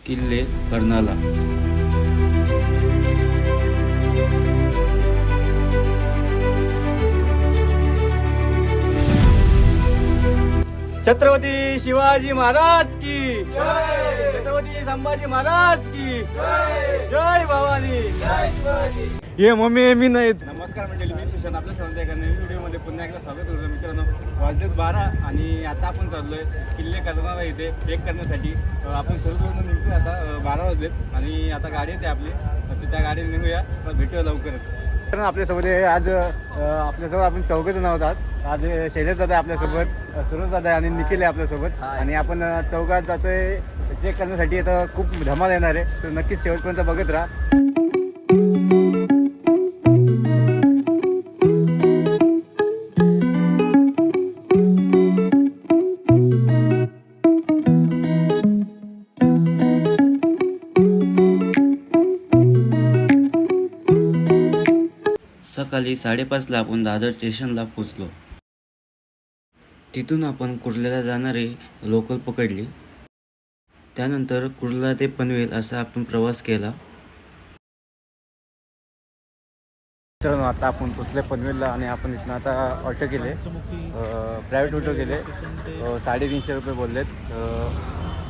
किल्ले कर्नाला. छत्रपती शिवाजी महाराज की जय. छत्रपती संभाजी महाराज की जय. जय भवानी. ये मम्मी मी नाही. नमस्कार मंडळी, मी सुशांत आपल्या सर्वांच्या एका नवीन व्हिडिओमध्ये पुन्हा एकदा स्वागत करतो. मित्रांनो, वाजलेत 12 आणि आता आपण चाललोय किल्ले कर्नाला इथे ट्रेक करण्यासाठी. आपण सर्वजण निघतो आता. 12 वाजलेत आणि आता गाडी येते आपली, तर त्या गाडीने निघूया. तर भेटूया लवकरच. कारण आपल्यासोबत आज आपल्यासोबत आपण चौघजण आहोत. आज शैलेश दादा आपल्यासोबत, सुरज दादा आणि निखिल आहे आपल्यासोबत. आणि आपण चौघात जातोय ट्रेक करण्यासाठी. आता खूप धमाल येणार आहे, तर नक्कीच शेवटपर्यंत बघत राहा. सकाळी 5:30ला आपण दादर स्टेशनला पोचलो. तिथून आपण कुर्ल्याला जाणारी लोकल पकडली. त्यानंतर कुर्ला ते पनवेल असा आपण प्रवास केला. मित्रांनो, आता आपण पोचले पनवेलला आणि आपण इथनं आता ऑटो केले, प्रायव्हेट ऑटो केले. 350 रुपये बोललेत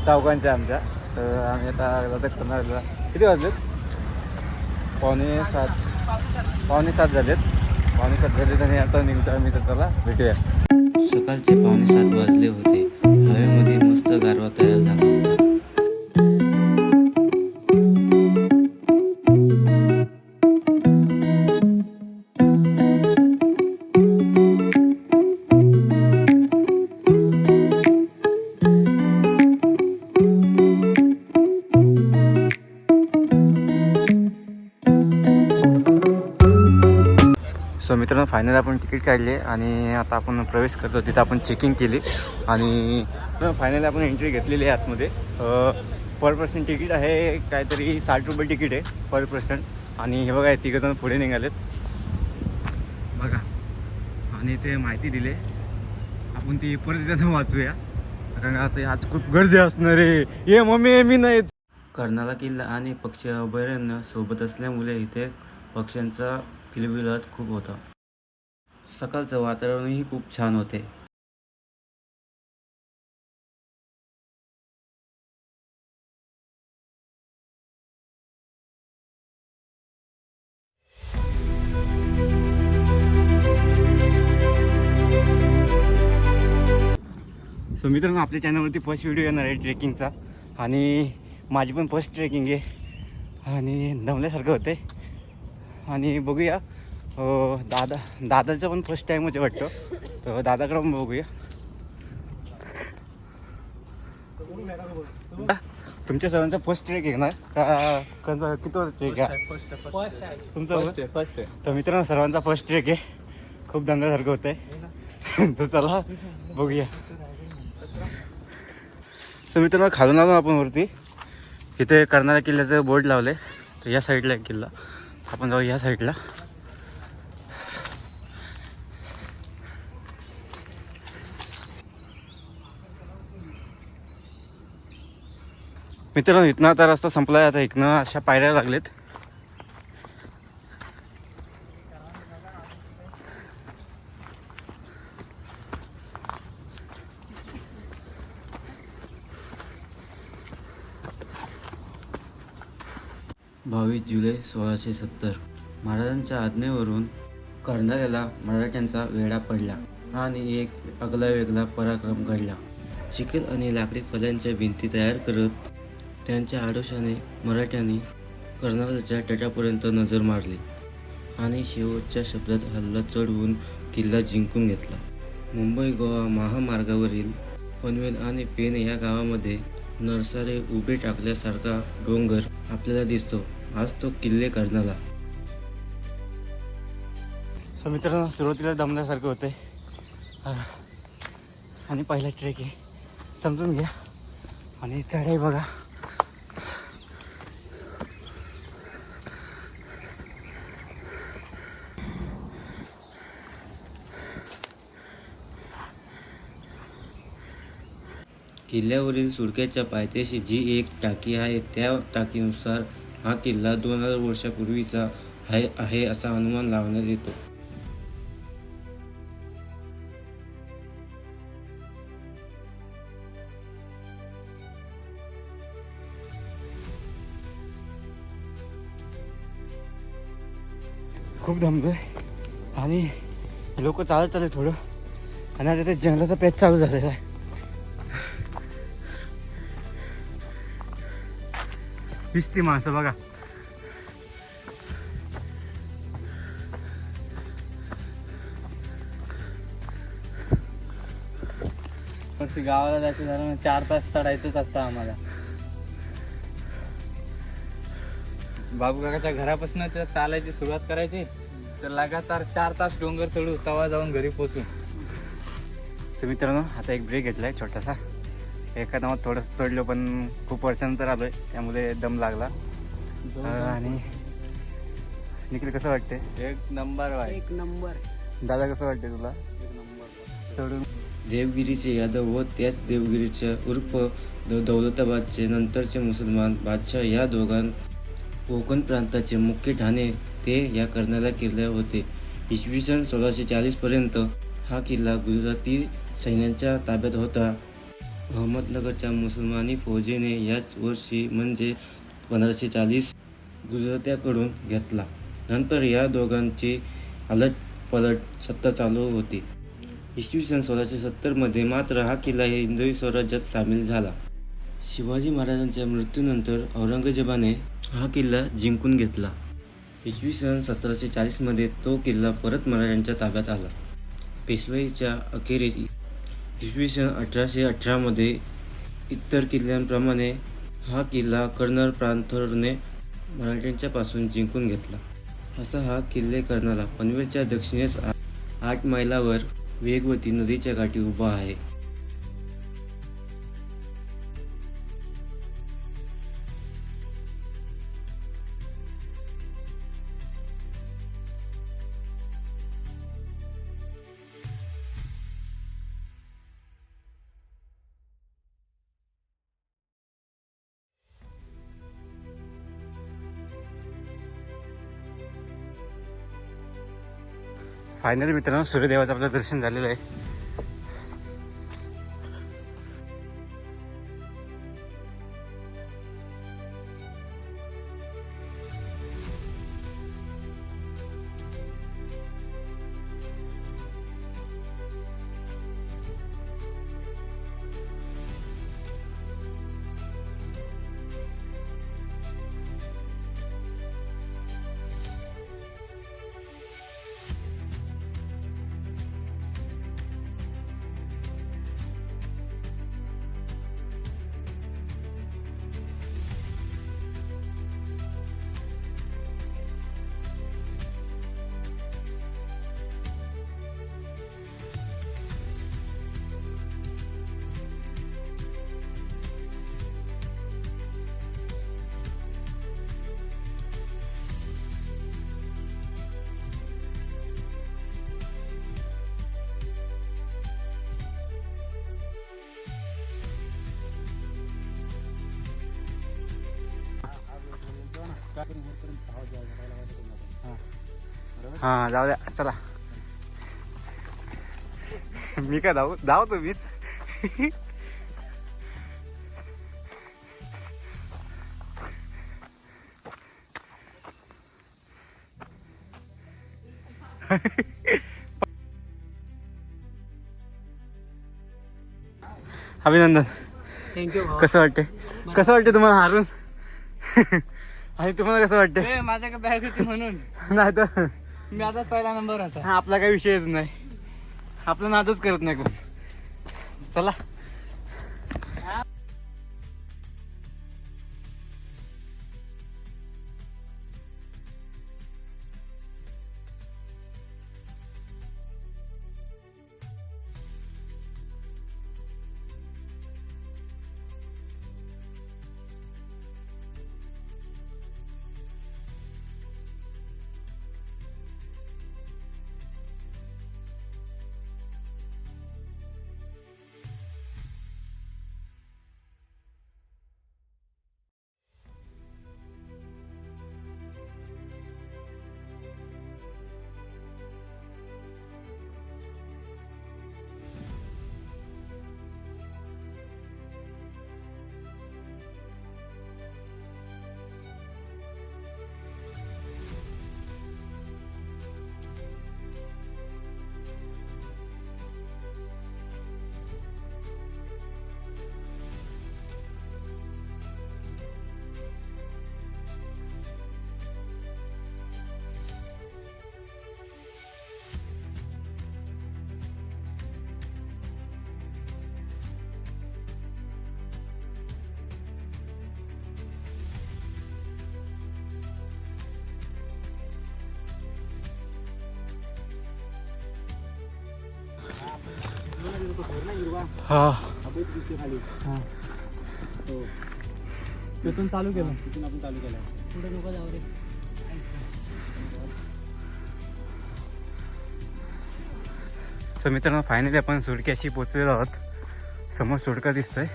चौघांच्या आमच्या. तर आम्ही आता जातात करणारला. किती वाजलेत? पावणे सात झालेत आणि आता निघतो आम्ही. तर चला भेटूया. सकाळचे 6:45 वाजले होते. हवेमध्ये मस्त गारवा तयार झाला होता. सो मित्रांनो, फायनल आपण तिकीट काढले आणि आता आपण प्रवेश करतो. तिथं आपण चेकिंग केली आणि फायनल आपण एंट्री घेतलेली आहे आतमध्ये. पर पर्सन तिकीट आहे काहीतरी 60 रुपये तिकीट आहे पर पर्सन. आणि हे बघा, तिघंजण पुढे निघालेत बघा. आणि ते माहिती दिले आपण ती परत त्यांना वाचूया, कारण आता आज खूप गर्दी असणार आहे. ये मम्मी मी नाही. कर्नाला किल्ला आणि पक्षी अभयारण्य सोबत असल्यामुळे इथे पक्ष्यांचा किलबिलाट खूप होता. सकाळचं वातावरणही खूप छान होते. सो मित्रांनो, आपल्या चॅनलवरती फर्स्ट व्हिडिओ येणार आहे ट्रेकिंगचा. आणि माझी पण फर्स्ट ट्रेकिंग आहे आणि दमल्यासारखं होते. आणि बघूया, दादाचं पण फर्स्ट टाईमच आहे वाटतं, तर दादाकडं पण बघूया. तुमच्या सर्वांचा फर्स्ट ट्रेक आहे ना का? किती ट्रेक आहे तुमचा? फर्स्ट आहे. तर मित्रांनो, सर्वांचा फर्स्ट ट्रेक आहे. खूप दंगासारखं होत आहे. तर चला बघूया. तर मित्रांनो, खालून आलो आपण वरती. इथे कर्नाला किल्ल्याचं बोर्ड लावले. तर या साईडला एक किल्ला, आपण जाऊ या साईडला. मित्रांनो, इथनं आता रस्ता संपला आहे. आता इथनं अशा पायऱ्या लागलेत. जुलै 1670 महाराजांच्या आज्ञेवरून कर्नाल्याला मराठ्यांचा वेढा पडला आणि एक आगळावेगळा पराक्रम घडला. चिखल आणि लाकडी फळ्यांच्या भिंती तयार करत त्यांच्या आडोशाने मराठ्यांनी कर्नाल्याच्या तटापर्यंत नजर मारली आणि शेवटच्या शब्दात हल्ला चढवून किल्ला जिंकून घेतला. मुंबई गोवा महामार्गावरील पनवेल आणि पेण या गावामध्ये नरसारे उभे टाकल्यासारखा डोंगर आपल्याला दिसतो. आज तो किल्ले कर्नाला. सो मित्रांनो, सुरुवातीला दमल्यासारखं होते आणि पहिला ट्रेक आहे, समजून घ्या. आणि चढाई बघा. किल्ल्यावरील सुळक्याच्या पायथ्याशी जी एक टाकी आहे त्या टाकीनुसार हा किल्ला 2000 वर्षापूर्वीचा आहे असा अनुमान लावण्यात येतो. खूप दमलोय आणि लोक चालत चालले थोडं आणि आता ते जंगलाचा पॅच चालू झालेला आहे. दिसती माणसं बघा. गावाला जायचं झालं 4 तास चढायचंच असतं आम्हाला. बाबू काकाच्या घरापासून तर चालायची सुरुवात करायची तर लगातार 4 तास डोंगर चढू तवा जाऊन घरी पोचू. तर मित्रांनो आता एक ब्रेक घेतला आहे छोटासा. एका नावात थोडं चढलो पण खूप वर्षानंतर आलो आहे त्यामुळे दम लागला. आणि निखिल कसं वाटते? एक नंबर भाई. एक नंबर. दादा कसं वाटते तुला चढून? देवगिरीचे यादव व त्याच देवगिरीच्या उर्फ दौलताबादचे नंतरचे मुसलमान बादशाह या दोघां कोकण प्रांताचे मुख्य ठाणे ते या कर्नाला किल्ले होते. इसवी सन 1640 पर्यंत हा किल्ला गुजराती सैन्याच्या ताब्यात होता. अहमदनगरच्या मुसलमानी फौजेने याच वर्षी म्हणजे 1540 गुजरात्याकडून घेतला. नंतर या दोघांची अलटपलट सत्ता चालू होती. इसवी सन 1670 मध्ये मात्र हा किल्ला हिंदवी स्वराज्यात सामील झाला. शिवाजी महाराजांच्या मृत्यूनंतर औरंगजेबाने हा किल्ला जिंकून घेतला. इसवी सन 1740 मध्ये तो किल्ला परत मराठ्यांच्या ताब्यात आला. पेशवाईच्या अखेरीस इसवी सन 1818 मध्ये इतर किल्ल्यांप्रमाणे हा किल्ला कर्नल प्रांतरने मराठ्यांच्या पासून जिंकून घेतला. असा हा किल्ले कर्नाला पनवेलच्या दक्षिणेस 8 मैलावर वेगवती नदीच्या काठी उभा आहे. फायनली मित्रांनो सूर्यदेवाचं आपलं दर्शन झालेलं आहे. हां जाऊ द्या चला. मी काय जाऊ तुम्हीच. अभिनंदन. थँक्यू. कसं वाटते तुम्हाला हारून? आणि तुम्हाला कसं वाटतं? माझ्याकडे बॅग होती म्हणून नाही तर मी आता पहिला नंबर होता. हा आपला काही विषयच नाही. आपला नादच करत नाही कोण. चला हा तिथून चालू केलं. तिथून आपण चालू केलं. पुढे नको जाऊ रे. तर मित्रांनो फायनली आपण सुडक्याशी पोचलेलो आहोत. समोर सुडका दिसतोय.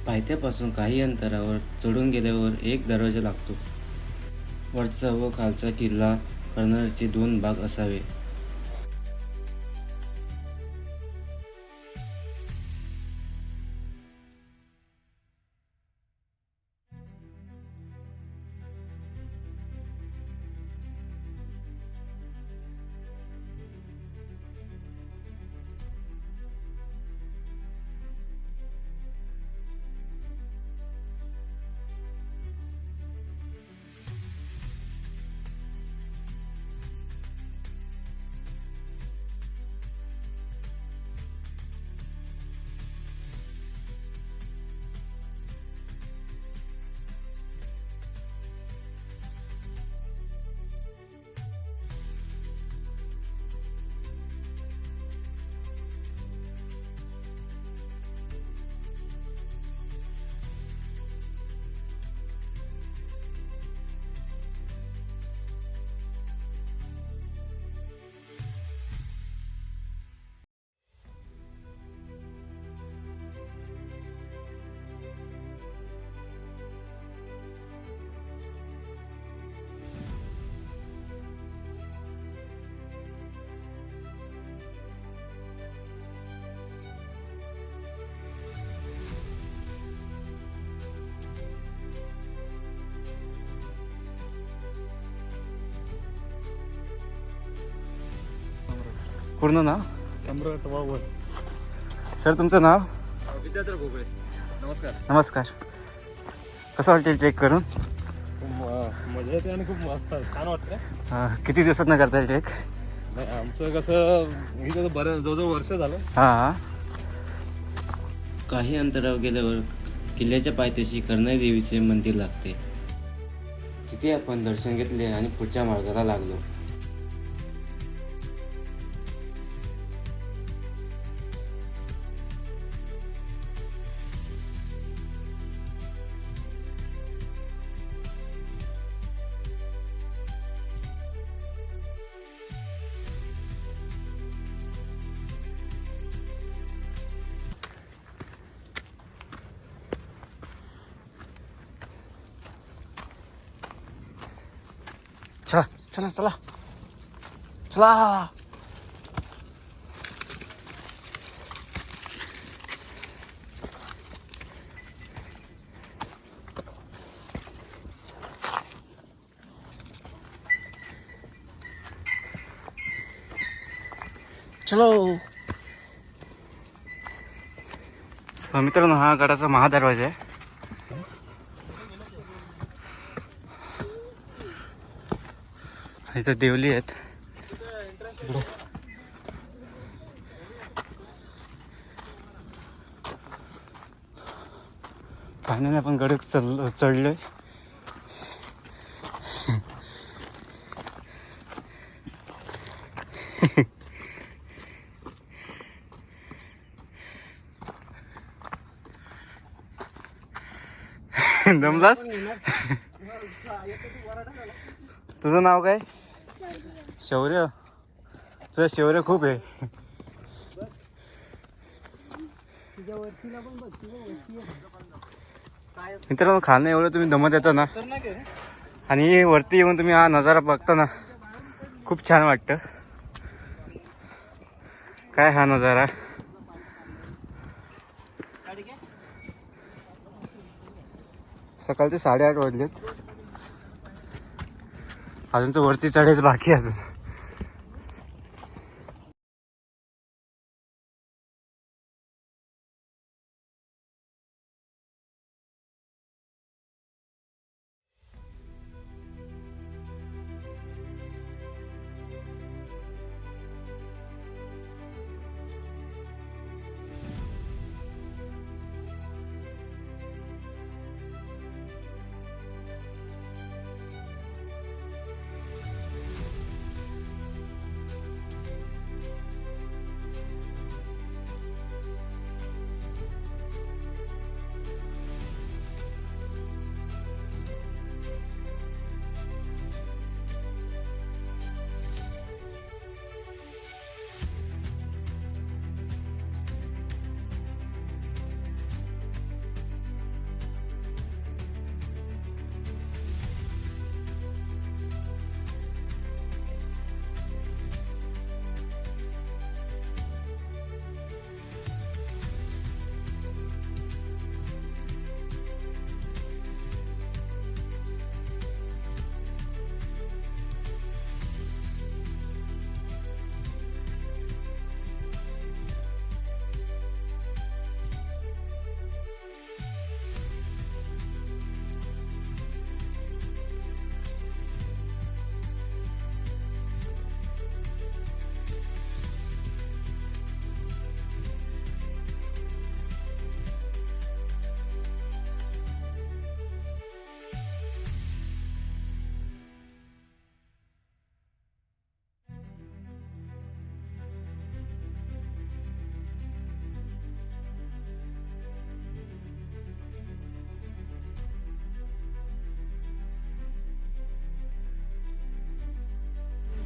पायथ्यापासून काही अंतरावर चढून गेल्यावर एक दरवाजा लागतो. वरचा व खालचा किल्ला कर्नाटकचे 2 भाग असावे. पूर्ण नाव? सम्राट वावर. सर तुमचं नाव? विद्याधर भोगळे. नमस्कार. नमस्कार. कसं वाटते ट्रेक करून? मजा येते आणि खूप मस्त छान वाटतं. किती दिवसात न करताय ट्रेक? नाही आमचं कसं इथं बरं जवळजवळ वर्ष झालं. हां. काही अंतरावर गेल्यावर किल्ल्याच्या पायथ्याशी कर्नाई देवीचे मंदिर लागते. तिथे आपण दर्शन घेतले आणि पुढच्या मार्गाला लागलो. चला चला चला. चलो. मित्रांनो हा गडाचा महादरवाजा आहे. इथं देवली आहेत. फायनली आपण गड चढलोय. दमलास? तुझं नाव काय? शौर्य. तुझं शौर्य खूप आहे. मित्रांनो खाणं एवढं तुम्ही दमत येतं ना आणि वरती येऊन तुम्ही हा नजारा बघता ना खूप छान वाटतं. काय हा नजारा. सकाळचे 8:30 वाजलेत. अजून तर वरती चढायचं बाकी अजून.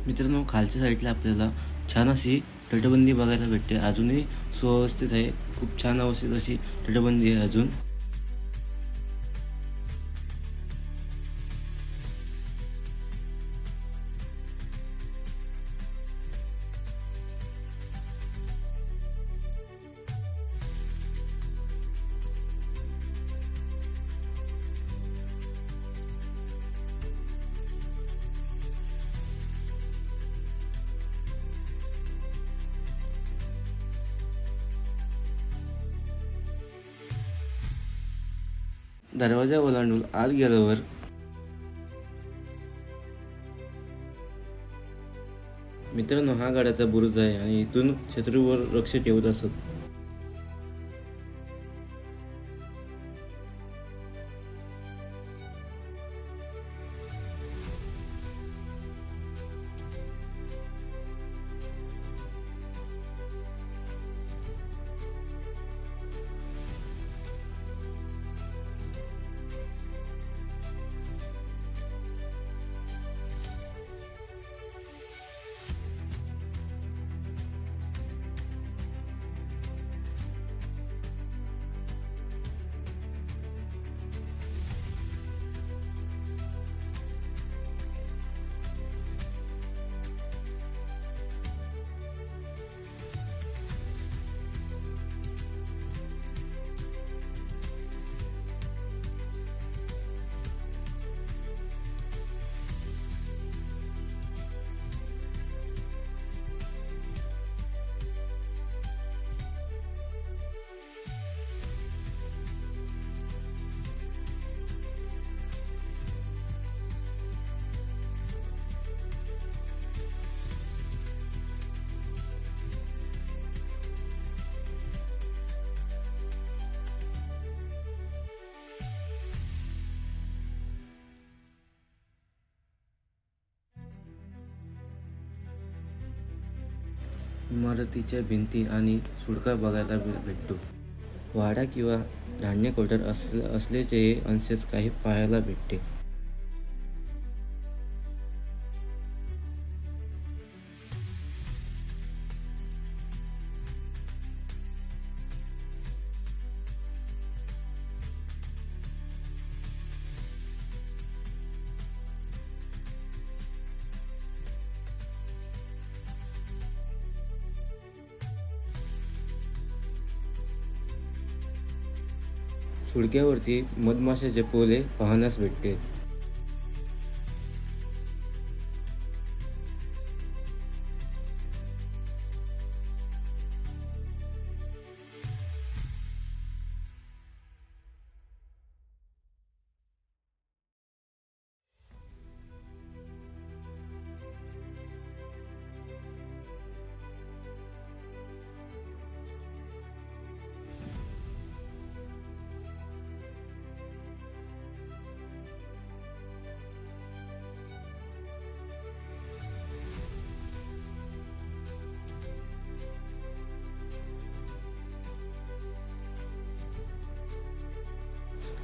मित्रांनो, खालच्या साईडला आपल्याला छान अशी तटबंदी बघायला भेटते. अजूनही सुव्यवस्थित आहे, खूप छान अवस्थित अशी तटबंदी आहे अजून. दरवाजा ओलांडून आत गेल्यावर मित्रांनो, हा गडाचा बुरुज आहे आणि इथून शत्रूवर लक्ष ठेवत असत. इमारतीच्या भिंती आणि सुळका बघायला भेटतो. वाडा किंवा धान्य कोठार असल्याचेही अंशच काही पाहायला भेटते. सुळक्यावरती मधमाशाचे पोळे पाहण्यास भेटते.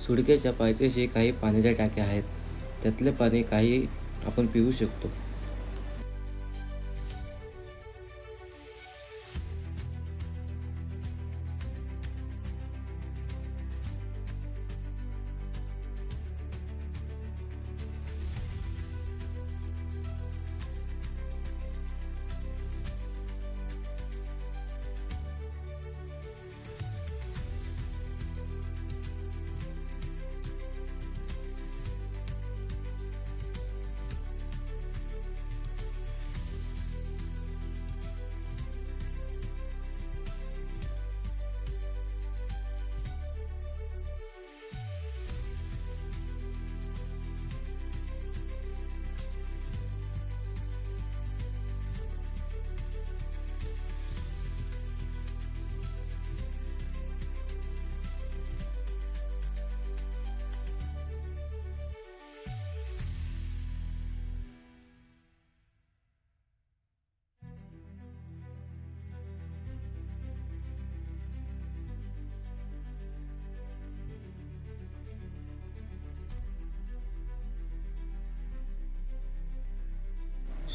सुळक्याच्या पायथ्याशी काही पाण्याच्या टाक्या आहेत. त्यातले पाणी काही आपण पिऊ शकतो.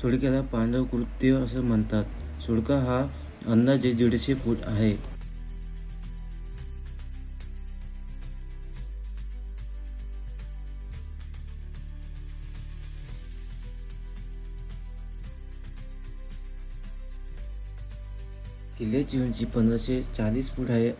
सुळक्याला पांडव कृत्य असं म्हणतात. सुळका हा अंदाजे 150 फूट आहे. किल्ल्याची उंची 1540 फूट आहे.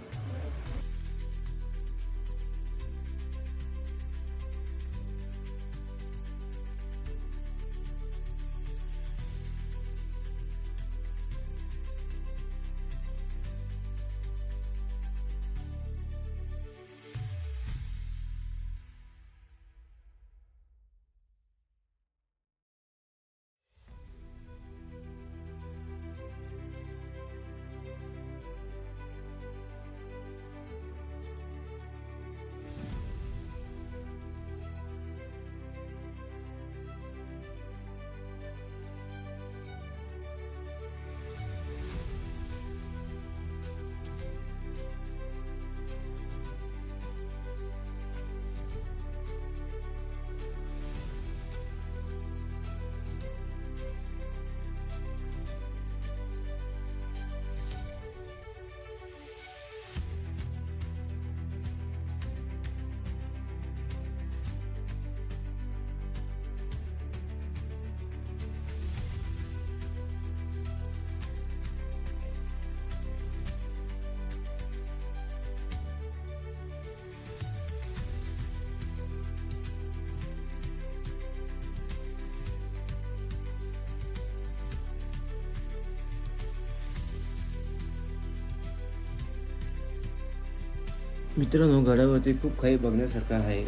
मित्रांनो, गडावरती खूप काही बघण्यासारखं आहे.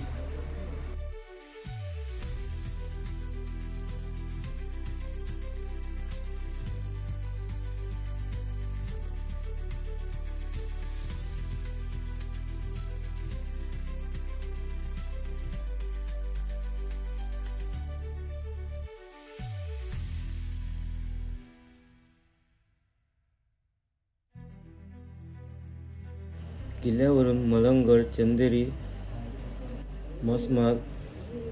किल्ल्यावरून मलंगगड, चंदेरी, मसमाद,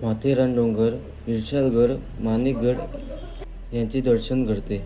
माथेरान डोंगर, विशाळगड, माणिकगड यांचे दर्शन घडते.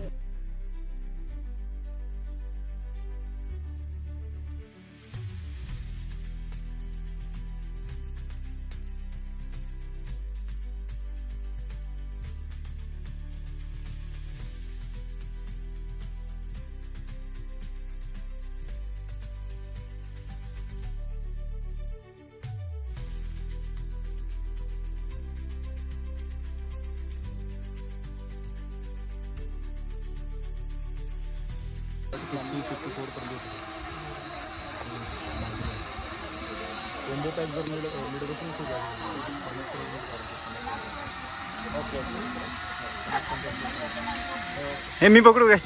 हे मी पकडू काय?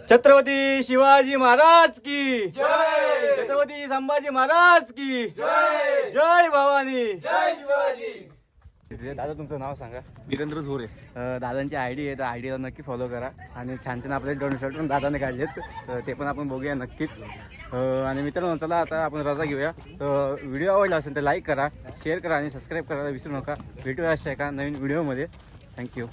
छत्रपती शिवाजी महाराज की जय, छत्रपती संभाजी महाराज की जय, जय भवानी, जय शिवाजी. दादा, तुमचं नाव सांगा. वीरेंद्र झोरे. दादांची आयडी आहे, तर आयडीला नक्की फॉलो करा. आणि छान छान आपले दोन शर्ट पण दादाने काढलेत, तर ते पण आपण बघूया नक्कीच. आणि मित्रांनो, चला आता आपण रजा घेऊया. व्हिडिओ आवडला असेल तर लाईक करा, शेअर करा आणि सबस्क्राईब करायला विसरू नका. भेटूया अशा एका नवीन व्हिडिओमध्ये. थँक्यू.